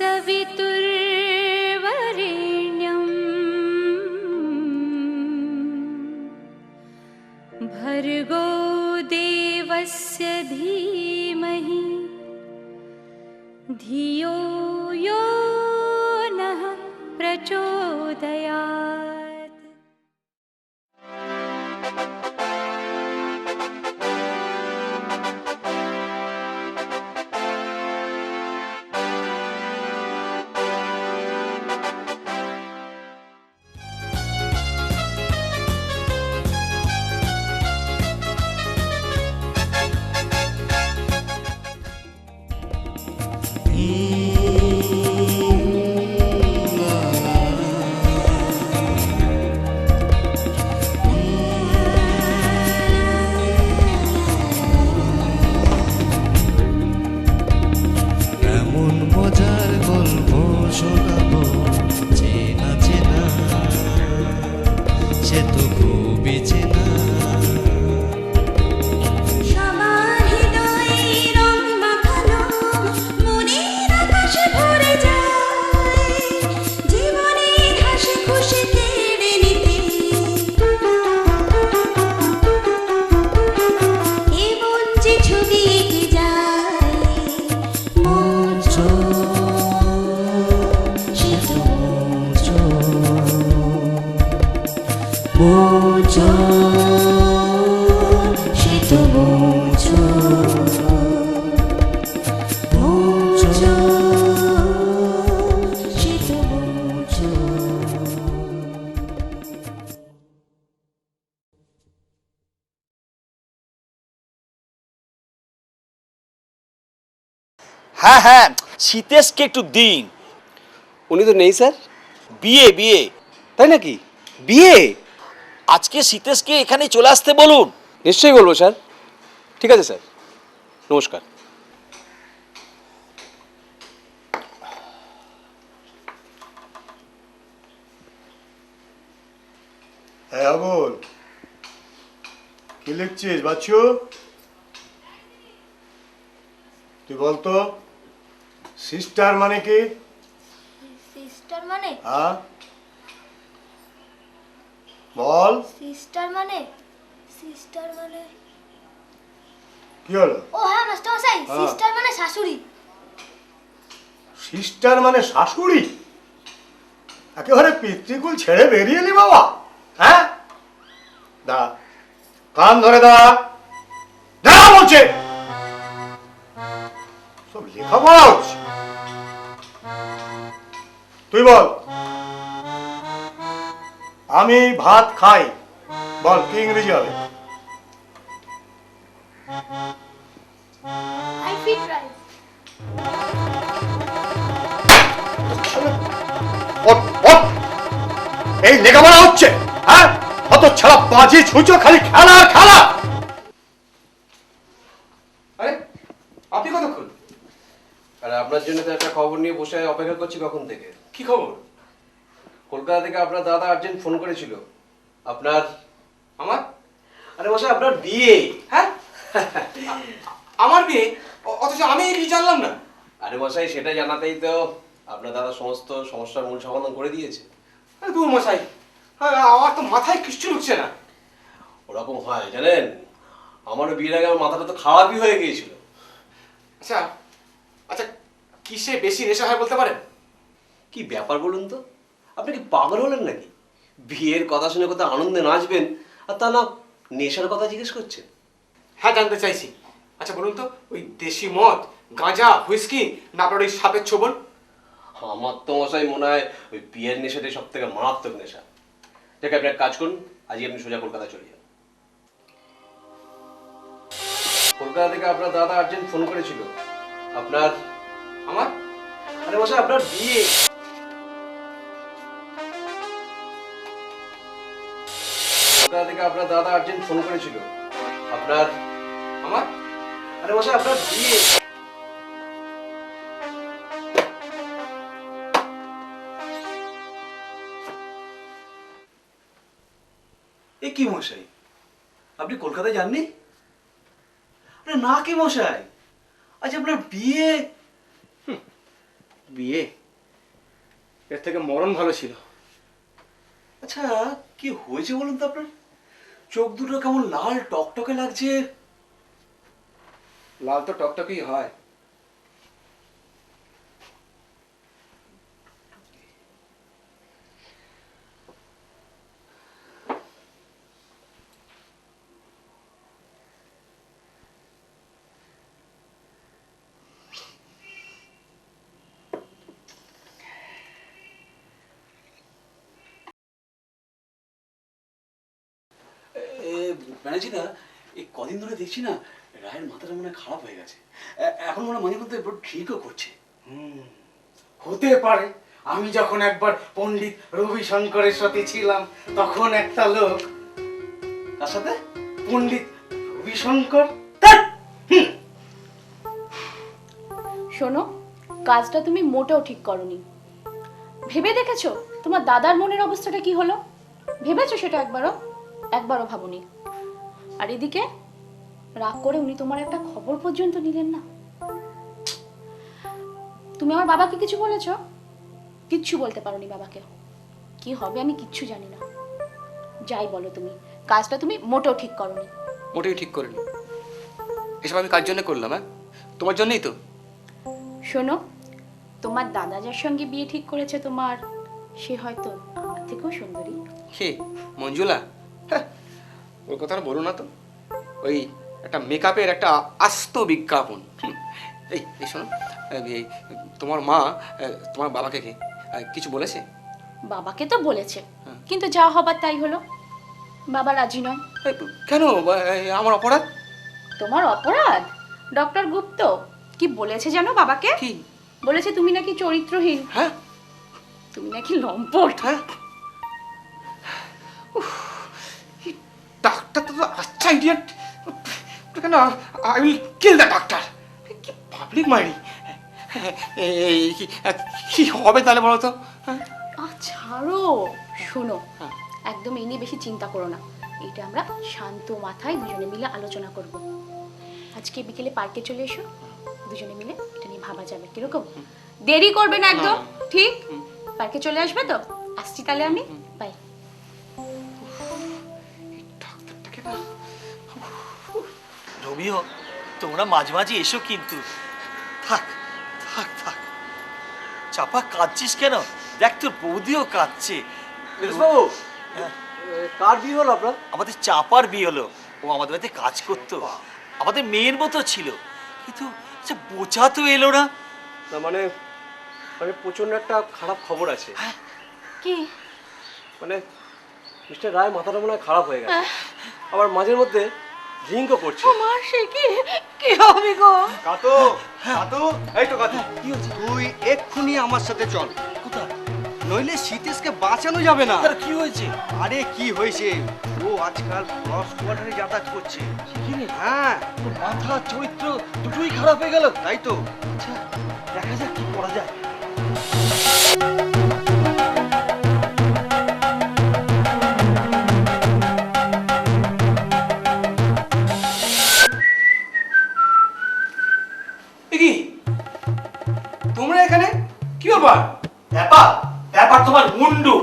सवितुर्वरेण्यं भर्गो देवस्य धीमहि धियो यो नः प्रचोदयात्। হ্যাঁ হ্যাঁ, শীতেশকে একটু দিন। উনি তো নেই স্যার। বিয়ে বিয়ে তাই নাকি? বিয়ে? আজকে শীতেশকে এখানে চলে আসতে বলুন। নিশ্চয়ই বলবো স্যার। ঠিক আছে স্যার, নমস্কার। হ্যাঁ আবুল, কি লিখছিস বাচ্চু? তুই বলতো সিস্টার মানে কি? সিস্টার মানে? হ্যাঁ বল। সিস্টার মানে কি হলো? ও হ্যাঁ মাস্টার মশাই, হ্যাঁ। সিস্টার মানে শাশুড়ি। সিস্টার মানে শাশুড়ি? একেবারে পিতৃকুল ছেড়ে বেরিয়ে এলি বাবা? হ্যাঁ দা, কান ধরে দাঁড়া, দাঁড়া বলছে। সব লেখাপড়া হচ্ছে। তুই বল। আমি ভাত খাই, বল কি ইংরেজি হবে? I fit rice. এই লেখাপড়া হচ্ছে? হ্যাঁ অত ছাড়া বাজি ছুঁচো, খালি খেলা আর খেলা। আরে আপনি কতক্ষণ? আরে আপনার জন্য তো একটা খবর নিয়ে বসে অপেক্ষা করছি কখন থেকে। কি খবর? কলকাতা থেকে আপনার দাদা আর্জেন্ট ফোন করেছিল। আপনার আমার? আরে মশাই আপনার বিয়ে। হ্যাঁ আমার বিয়ে? অথচ আমি এই বিয়ে জানলাম না। আরে মশাই সেটা জানাতেই তো আপনার দাদা সমস্ত সমস্যার মূল সমাধান করে দিয়েছে। আরে দূর মশাই, আমার তো মাথায় কিচ্ছু ঢুকছে না। ওরকম হয় জানেন, আমারও বিয়ের আগে আমার মাথাটা তো খারাপই হয়ে গিয়েছিল। আচ্ছা আচ্ছা, কিসে বেশি নেশা হয় বলতে পারেন? কি ব্যাপার বলুন তো, আপনি কি পাগল হলেন নাকি? বিয়ের কথা শুনে কোথাও আনন্দে নাচবেন আর তা না নেশার কথা জিজ্ঞেস করছেন? হ্যাঁ জানতে চাইছি। আচ্ছা বলুন তো, ওই দেশি মদ, গাঁজা, হুইস্কি, না আপনার ওই সাপের ছোবল? আমার তো মশাই মনে হয় ওই বিয়ের নেশাটাই সব থেকে মারাত্মক নেশা। দেখে আপনি এক কাজ করুন, আজই আপনি সোজা কলকাতা চলে যান। কলকাতা থেকে আপনার দাদা আর্জেন্ট ফোন করেছিল। আপনার আমার? আরে মশাই আপনার বিয়ে। কলকাতা থেকে আপনার দাদা আর্জেন্ট ফোন করেছিল। আপনার আমার? আরে মশাই আপনার বিয়ে। এ কি মশাই, আপনি কলকাতায় যাননি? আরে না কি মশাই, আজ আপনার বিয়ে। বিয়ে এর থেকে মরণ ভালো ছিল। আচ্ছা কি হয়েছে বলুন তো আপনার? চোখ দুটো কেমন লাল টকটকে লাগছে। লাল তো টকটকেই হয়। ব্যানার্জি দা, এই কদিন ধরে দেখছি না রায়ের মাথাটা মনে হয় খারাপ হয়ে গেছে। এখন মনে হয় মাঝে মধ্যে বড় ঠিকও করছে। হতে পারে। আমি যখন একবার পণ্ডিত রবিশঙ্করের সাথে ছিলাম তখন একটা লোক, তার সাথে পণ্ডিত রবিশঙ্কর, শোনো, কাজটা তুমি মোটেও ঠিক করনি। ভেবে দেখেছো তোমার দাদার মনের অবস্থাটা কি হলো? ভেবেছো সেটা একবারও ভাবনি। আর এদিকে রাগ করে উনি তোমার একটা খবর পর্যন্ত নিলেন না। তুমি আমার বাবাকে কিছু বলেছো? কিচ্ছু বলতে পারোনি বাবাকে। কি হবে আমি কিচ্ছু জানি না। যাই বলো তুমি, কাজটা তুমি মোটেও ঠিক করনি। মোটেই ঠিক করিনি। এসব আমি কার জন্য করলাম? হ্যাঁ, তোমার জন্যই তো। শোনো, তোমার দাদা যার সঙ্গে বিয়ে ঠিক করেছে তোমার, সে হয়তো আমার থেকেও সুন্দরী। কে? মঞ্জুলা? হ্যাঁ, ওর কথা আর বলো না তো। ওই একটা মেকআপের একটা আস্ত বিজ্ঞাপন। এই এই শোনো, এই তোমার মা তোমার বাবাকে কিছু বলেছে? বাবাকে তো বলেছে, কিন্তু যা হবার তাই হলো। বাবা রাজি নয়। এই, কেন? আমার অপরাধ? তোমার অপরাধ? ডক্টর গুপ্ত কি বলেছে জানো বাবাকে? কি বলেছে তুমি নাকি চরিত্রহীন, হ্যাঁ, তুমি নাকি লম্পট। হ্যাঁ। ডাক্তার তো আচ্ছা ইডিয়েট। কেন? I will kill the doctor. কি পাবলিক মারি। কি হবে তাহলে বলো তো? ছাড়ো, শোনো, একদম এই নিয়ে বেশি চিন্তা করো না। এটা আমরা শান্ত মাথায় দুজনে মিলে আলোচনা করব। আজকে বিকেলে পার্কে চলে এসো, দুজনে মিলে এটা নিয়ে ভাবা যাবে। কিরকম? দেরি করবে না একদম, ঠিক? পার্কে চলে আসবে তো? আসছি তাহলে আমি, বাই। রোমিও, তোমরা মাঝে মাঝে এসো কিন্তু। থাক থাক থাক, চাপা কাঁদছিস কেন? দেখ তোর বৌদিও কাঁদছে। বাবু, কার বিয়ে হলো আপনার? আমাদের চাপার বিয়ে হলো। ও আমাদের বাড়িতে কাজ করতো, আমাদের মেয়ের মতো ছিল, কিন্তু আচ্ছা বোঝা তো এলো না। না মানে মানে প্রচন্ড একটা খারাপ খবর আছে। কি? মানে মিস্টার রায় মাথাটা মনে হয় খারাপ হয়ে গেছে, আবার মাঝের মধ্যে ড্রিঙ্কও করছে। আমার সে কি কি হবে গো? কাতু, কাতু, এই তো কাতু, কি হচ্ছে? তুই এক্ষুনি আমার সাথে চল। কোথায়? নইলে সীতেশকে বাঁচানো যাবে না। তার কি হয়েছে? আরে কি হয়েছে, ও আজকাল ক্রস কোয়ার্টারে যাতায়াত করছে। হ্যাঁ, তোর মাথা চরিত্র দুটোই খারাপ হয়ে গেল। তাই তো। আচ্ছা দেখা যাক কি করা যায়। কি তোমরা এখানে? কি ব্যাপার? ব্যাপার ব্যাপার তোমার মুন্ডু।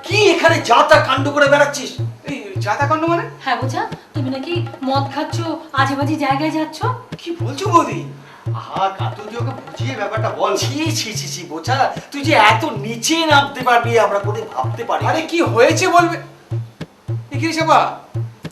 কি এখানে যাতা কাণ্ড করে বেড়াচ্ছিস? এই যাতাকাণ্ড মানে? হ্যাঁ বোঝা, তুমি নাকি মদ খাচ্ছ, আজে বাজে জায়গায় যাচ্ছ। কি বলছো বৌদি? আহা কাতু, তুই ওকে বুঝিয়ে ব্যাপারটা বল। ছি ছি ছি ছি বোঝা, তুই যে এত নিচে নামতে পারবি আমরা কোথায় ভাবতে পারি। আরে কি হয়েছে বলবে। এই কি রে চাপা,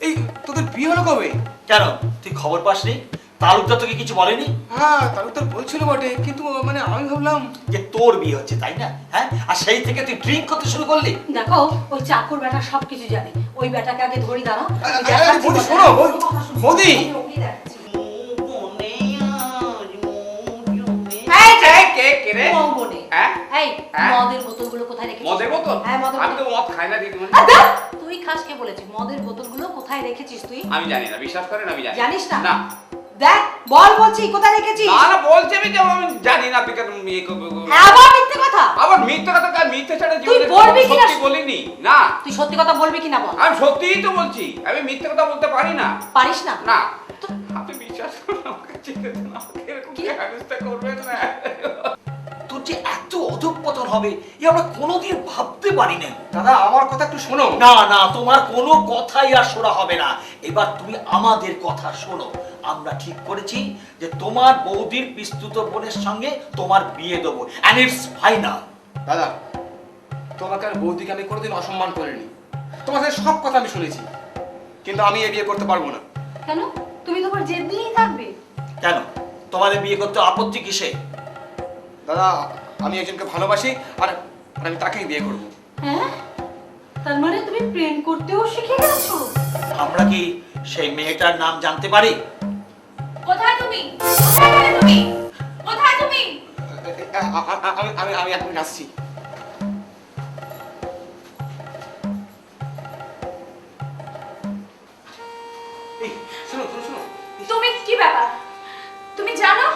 এই তোদের বিয়ে হলো কবে? কেন তুই খবর পাসনি? তালুকদার তোকে কিছু বলেনি? হ্যাঁ তালুকদার বলছিল বটে, কিন্তু মানে আমি ভাবলাম যে তোর বিয়ে হচ্ছে, তাই না? হ্যাঁ, আর সেই থেকে তুই ড্রিঙ্ক করতে শুরু করলি। দেখো, ওই চাকর বেটা সবকিছু জানে। ওই বেটাকে আগে ধরি দাঁড়াও। বৌদি শোনো, বৌদি মদের বোতলগুলো কোথায় রেখেছিস? মদের বোতল? হ্যাঁ, মদের আমি তো বোতল। মদ খাই না দিদিমণি। তুই খাস কে বলেছে? মদের বোতলগুলো কোথায় রেখেছিস তুই? আমি জানি না, বিশ্বাস করেন আমি জানি জানিস না? না দেখ, বল বলছি, কোথায় রেখেছিস? না না বলছে আমি যে আমি জানি না বিকাশ ইয়ে আবার মিথ্যে কথা। আবার মিথ্যে কথা কার? মিথ্যে ছাড়া তুই জীবনে বলবি কি না? সত্যি বলিনি। না তুই সত্যি কথা বলবি কিনা বল। আমি সত্যিই তো বলছি, আমি মিথ্যে কথা বলতে পারি না। পারিস না? না আপনি বিশ্বাস করুন, আমাকে চিনতে দেন, আমাকে এরকম হেনস্থা করবেন না। তোর যে এত অধঃপতন হবে এ আমরা কোনোদিন ভাবতে পারি না। দাদা আমার কথা একটু শোনো। না না, তোমার কোনো কথাই আর শোনা হবে না। এবার তুমি আমাদের কথা শোনো। আমরা ঠিক করেছি যে তোমার বৌদির পিস্তুত বোনের সঙ্গে তোমার বিয়ে দেবো, এন্ড ইটস ফাইনাল। দাদা তোমাকে আর বৌদিকে আমি কোনোদিন অসম্মান করিনি, তোমার সাথে সব কথা আমি শুনেছি, কিন্তু আমি এ বিয়ে করতে পারবো না। কেন? তুমি তোমার জেদ নিয়েই থাকবে? কেন তোমাদের বিয়ে করতে আপত্তি কিসে? দাদা আমি একজনকে ভালোবাসি, আর আমি তাকেই বিয়ে করবো। হ্যাঁ, তার মানে তুমি প্রেম করতেও শিখে গেছো? আমরা কি সেই মেয়েটার নাম জানতে পারি? কোথায় তুমি? কোথায় গেলে তুমি? কোথায় তুমি? আমি এখন আসছি। এই শোনো শোনো শোনো, তুমি কি ব্যাপার? তুমি জানো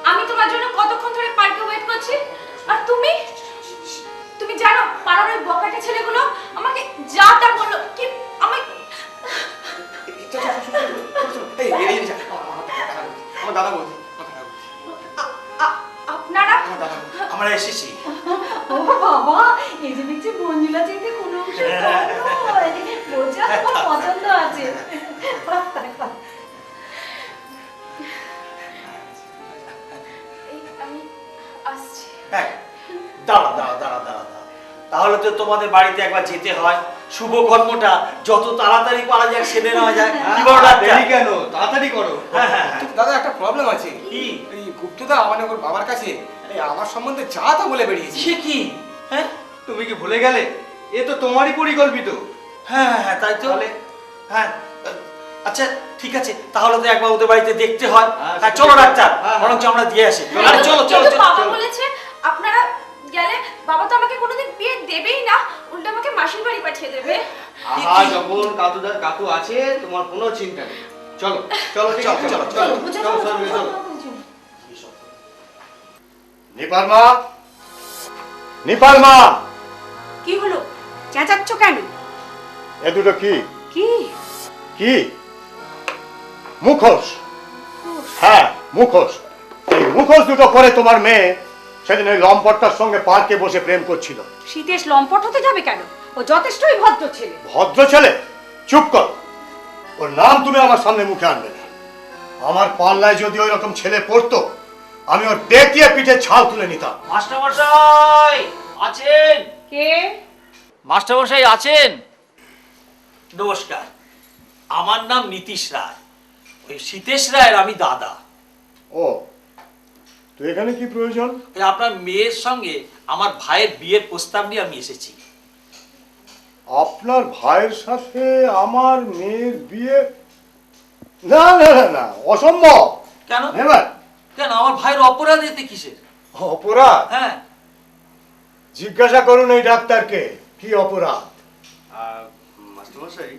আমি তোমার জন্য কতক্ষণ ধরে পার্কে ওয়েট করছি, আর তুমি তুমি জানো পাড়ার ওই বকাটে ছেলেগুলো আমাকে যা তা বললো কি আমায়। আমার দাদা বলছি, আপনারা আমরা এসেছি। ও বাবা, এই যে দেখছি মঞ্জুলা চাইতে কোনো অংশে কম নয়। বোঝা তোমার পছন্দ আছে। এই আমি আসছি। হ্যাঁ, দাঁড়া দাঁড়া দাঁড়া দাঁড়া দাঁড়া। তাহলে তো তোমাদের বাড়িতে একবার যেতে হয়। শুভ কর্মটা যত তাড়াতাড়ি পারা যায় সেরে নেওয়া যায়। কি বড় দেরি কেন, তাড়াতাড়ি করো। হ্যাঁ হ্যাঁ হ্যাঁ। দাদা একটা প্রবলেম আছে। কি? এই গুপ্তদা মানে ওর বাবার কাছে এই আমার সম্বন্ধে যা তা বলে বেরিয়েছে। সে কি? হ্যাঁ তুমি কি ভুলে গেলে? এ তো তোমারই পরিকল্পিত। হ্যাঁ হ্যাঁ, তাই তো। তাহলে? হ্যাঁ, আচ্ছা ঠিক আছে, তাহলে তো একবার ওদের বাড়িতে দেখতে হয়। হ্যাঁ, হ্যাঁ চলো ডাক্তার, হ্যাঁ, হ্যাঁ। বরঞ্চ আমরা দিয়ে আসি। আরে চলো চলো কিন্তু চলো বাবা চলো। বলেছে আপনারা গেলে বাবা তো আমাকে কোনোদিন বিয়ে দেবেই না, উল্টো আমাকে মাসির বাড়ি পাঠিয়ে দেবে। আহা, যখন কাকু আছে তোমার কোনো চিন্তা নেই। চলো চলো ঠিক আছে, চলো চলো চলো চলো। নিপাল মা, নিপাল মা, কি হলো? চেঁচাচ্ছ কেন? এ দুটো কি? কি? কি? মুখোশ। হ্যাঁ মুখোশ। এই মুখোশ দুটো পরে তোমার মেয়ে সেদিন ওই লম্পটটার সঙ্গে পার্কে বসে প্রেম করছিল। শীতেশ লম্পট হতে যাবে কেন? ও যথেষ্টই ভদ্র ছেলে। ভদ্র ছেলে? চুপ কর, ওর নাম তুমি আমার সামনে মুখে আনবে না। আমার পাল্লায় যদি ওই রকম ছেলে পড়তো আমি ওর দেখিয়ে পিঠে ছাল তুলে নিতাম। মাস্টারমশাই আছেন? কে? মাস্টারমশাই আছেন? নমস্কার, আমার নাম নীতিশ রায়। ওই সীতেশ রায়ের আমি দাদা। ও, তো এখানে কি প্রয়োজন? এই আপনার মেয়ের সঙ্গে আমার ভাইয়ের বিয়ের প্রস্তাব নিয়ে আমি এসেছি। আপনার ভাইয়ের সাথে আমার মেয়ের বিয়ে? না না না না, অসম্ভব। কেন? নেভার। কেন, আমার ভাইয়ের অপরাধ এতে কিসের? অপরাধ? হ্যাঁ, জিজ্ঞাসা করুন এই ডাক্তারকে কি অপরাধ। মাস্টারমশাই,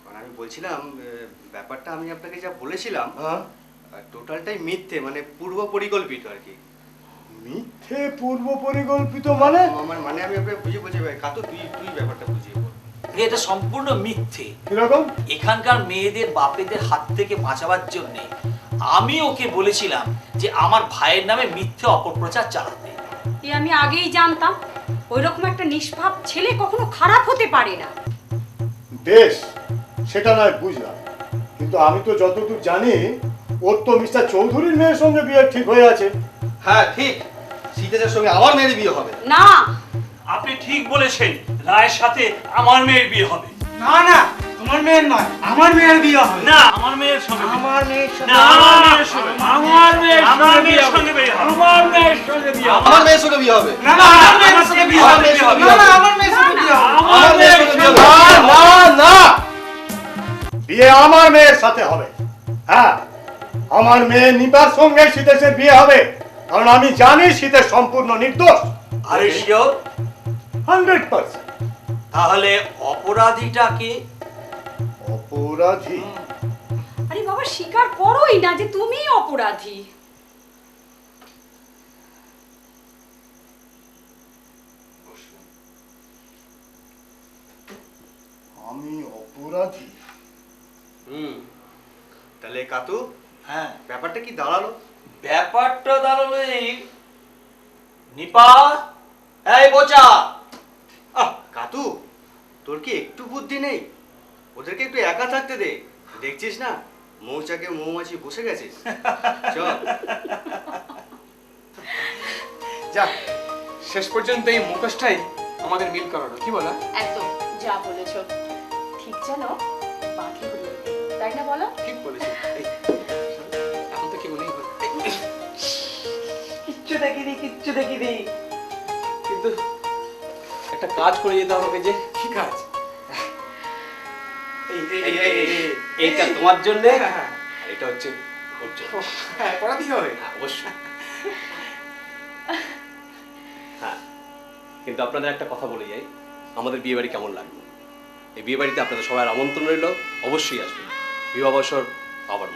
মানে আমি বলছিলাম ব্যাপারটা আমি আপনাকে যা বলেছিলাম হ্যাঁ? টোটালটাই মিথ্যে, মানে পূর্ব পরিকল্পিত আর কি। মিথ্যে পূর্ব পরিকল্পিত মানে? মানে আমি আপনাকে বুঝিয়ে বলছি ভাই, কাতু তুই ব্যাপারটা বুঝিয়ে বল। এটা সম্পূর্ণ মিথ্যে। কিরকম? এখানকার মেয়েদের বাপেদের হাত থেকে বাঁচাবার জন্য আমি ওকে বলেছিলাম যে আমার ভাইয়ের নামে মিথ্যে অপপ্রচার চালাতে। এ আমি আগেই জানতাম। ওই রকম একটা নিষ্পাপ ছেলে কখনো খারাপ হতে পারে না। বেশ, সেটা নয় বুঝলাম, কিন্তু আমি তো যতদূর জানি ওর তো মিস্টার চৌধুরীর মেয়ের সঙ্গে বিয়ে ঠিক হয়ে আছে। হ্যাঁ ঠিক, সীতাদের সঙ্গে আমার মেয়ের বিয়ে হবে। না, আপনি ঠিক বলেছেন, রায়ের সাথে আমার মেয়ের বিয়ে হবে। না না, তোমার মেয়ের নয়, আমার মেয়ের বিয়ে হবে। না, আমার মেয়ের সঙ্গে বিয়ে। আমার মেয়ের সঙ্গে না, আমার মেয়ের সঙ্গে। আমার মেয়ের সঙ্গে বিয়ে হবে। আমার মেয়ের সঙ্গে বিয়ে হবে। আমার মেয়ের সঙ্গে বিয়ে হবে। না না, আমার মেয়ের আমার সঙ্গে বিয়ে বিয়ে হবে, হবে। বিয়ে হবে। না না, আমার মেয়ের সঙ্গে বিয়ে হবে। আমার মেয়ের সঙ্গে বিয়ে না হবে। না না, বিয়ে আমার মেয়ের সাথে হবে। হ্যাঁ, আমার মেয়ে নিপার সঙ্গে সীতেশের বিয়ে হবে, কারণ আমি জানি সীতেশ সম্পূর্ণ নির্দোষ। আরে শিওর? 100%। তাহলে অপরাধীটাকে? অপরাধী? আরে বাবা, স্বীকার করোই না যে তুমিই অপরাধী। আমি অপরাধী? তাহলে কাতু হ্যাঁ, ব্যাপারটা কি দাঁড়ালো? ব্যাপারটা দাঁড়ালো এই নিপা, এই বোচা। কাতু, তোর কি একটু বুদ্ধি নেই? ওদেরকে একটু একা থাকতে দে। দেখছিস না মৌচাকে মৌমাছি বসে গেছে। চল। যাক, শেষ পর্যন্ত এই মুখোশটাই আমাদের মিল করানো, কি বলো? একদম যা বলেছো, ঠিক যেন বাঘে হলো, তাই না বলো? ঠিক বলেছি। এই, এখন তো কেউ নেই। কিচ্ছু দেখিনি, কিচ্ছু দেখিনি। কিন্তু একটা কাজ করে যেতে হবে যে। কি কাজ? এইটা তোমার জন্য, এটা হচ্ছে ওর জন্য। হ্যাঁ, পড়াতেই হবে। অবশ্যই। হ্যাঁ, কিন্তু আপনাদের একটা কথা বলে যাই, আমাদের বিয়ে বাড়ি কেমন লাগবে? এই বিয়ে বাড়িতে আপনাদের সবার আমন্ত্রণ রইল, অবশ্যই আসবেন। বিবাহ বর্ষর আবার